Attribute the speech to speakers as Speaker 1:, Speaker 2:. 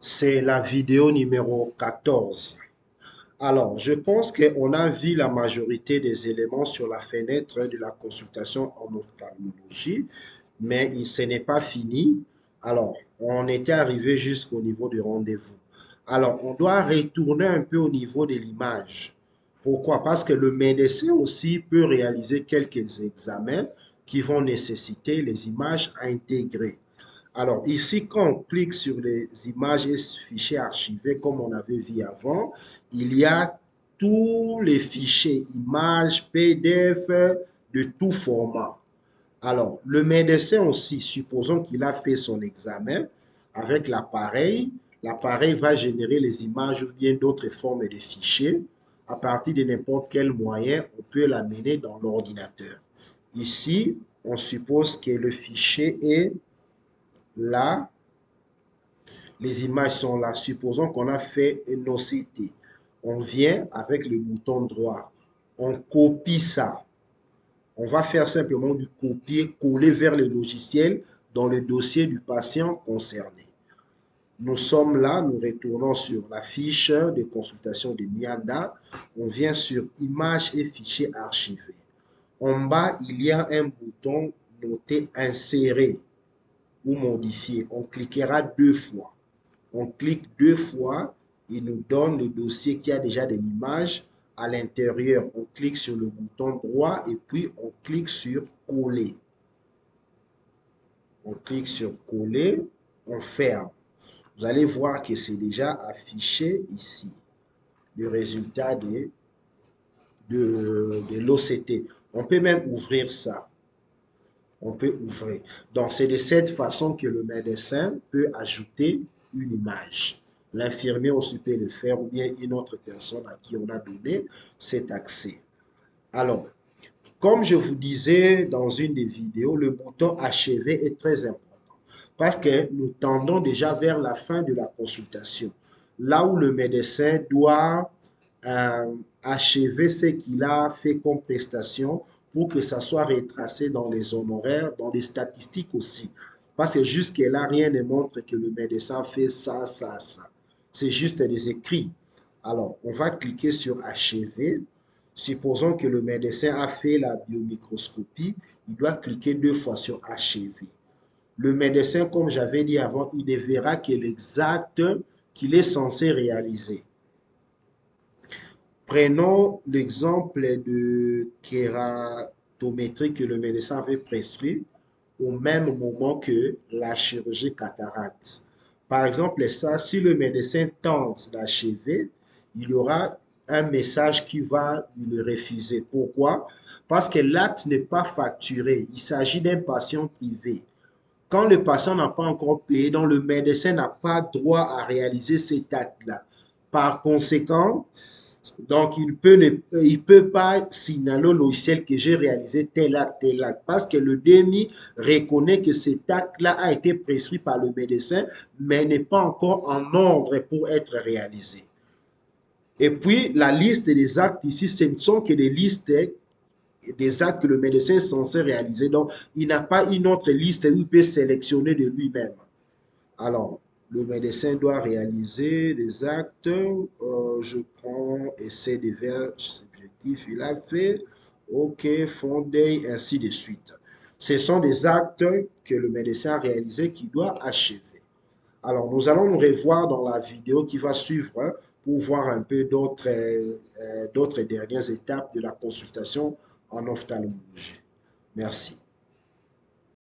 Speaker 1: C'est la vidéo numéro 14. Alors, je pense qu'on a vu la majorité des éléments sur la fenêtre de la consultation en ophtalmologie, mais ce n'est pas fini. Alors, on était arrivé jusqu'au niveau du rendez-vous. Alors, on doit retourner un peu au niveau de l'image. Pourquoi? Parce que le médecin aussi peut réaliser quelques examens qui vont nécessiter les images à intégrer. Alors ici, quand on clique sur les images et fichiers archivés, comme on avait vu avant, il y a tous les fichiers images, PDF, de tout format. Alors, le médecin aussi, supposons qu'il a fait son examen avec l'appareil, l'appareil va générer les images ou bien d'autres formes de fichiers. À partir de n'importe quel moyen, on peut l'amener dans l'ordinateur. Ici, on suppose que le fichier est là, les images sont là. Supposons qu'on a fait une OCT. On vient avec le bouton droit. On copie ça. On va faire simplement du copier-coller vers le logiciel dans le dossier du patient concerné. Nous sommes là, nous retournons sur la fiche de consultation de Mianda. On vient sur images et fichiers archivés. En bas, il y a un bouton noté insérer ou modifier. On cliquera 2 fois. On clique 2 fois, il nous donne le dossier qui a déjà de l'image à l'intérieur. On clique sur le bouton droit et puis on clique sur coller. On clique sur coller, on ferme. Vous allez voir que c'est déjà affiché ici, le résultat de l'OCT. On peut même ouvrir ça. On peut ouvrir. Donc, c'est de cette façon que le médecin peut ajouter une image. L'infirmier aussi peut le faire ou bien une autre personne à qui on a donné cet accès. Alors, comme je vous disais dans une des vidéos, le bouton achever est très important parce que nous tendons déjà vers la fin de la consultation, là où le médecin doit achever ce qu'il a fait comme prestation pour que ça soit retracé dans les honoraires, dans les statistiques aussi. Parce que jusque-là, rien ne montre que le médecin fait ça, ça, ça. C'est juste des écrits. Alors, on va cliquer sur achever. Supposons que le médecin a fait la biomicroscopie, il doit cliquer 2 fois sur achever. Le médecin, comme j'avais dit avant, il ne verra que l'exact qu'il est censé réaliser. Prenons l'exemple de kératométrie que le médecin avait prescrit au même moment que la chirurgie cataracte. Par exemple, ça, si le médecin tente d'achever, il y aura un message qui va lui refuser. Pourquoi? Parce que l'acte n'est pas facturé. Il s'agit d'un patient privé. Quand le patient n'a pas encore payé, donc le médecin n'a pas droit à réaliser cet acte-là. Par conséquent, donc il peut pas signaler au logiciel que j'ai réalisé tel acte, parce que le DMI reconnaît que cet acte-là a été prescrit par le médecin, mais n'est pas encore en ordre pour être réalisé. Et puis, la liste des actes ici, ce ne sont que des listes des actes que le médecin est censé réaliser. Donc, il n'a pas une autre liste où il peut sélectionner de lui-même. Alors, le médecin doit réaliser des actes. Je prends essai de vers subjectif. Il a fait. OK, fondé, ainsi de suite. Ce sont des actes que le médecin a réalisés qui doit achever. Alors, nous allons nous revoir dans la vidéo qui va suivre pour voir un peu d'autres dernières étapes de la consultation en ophtalmologie. Merci.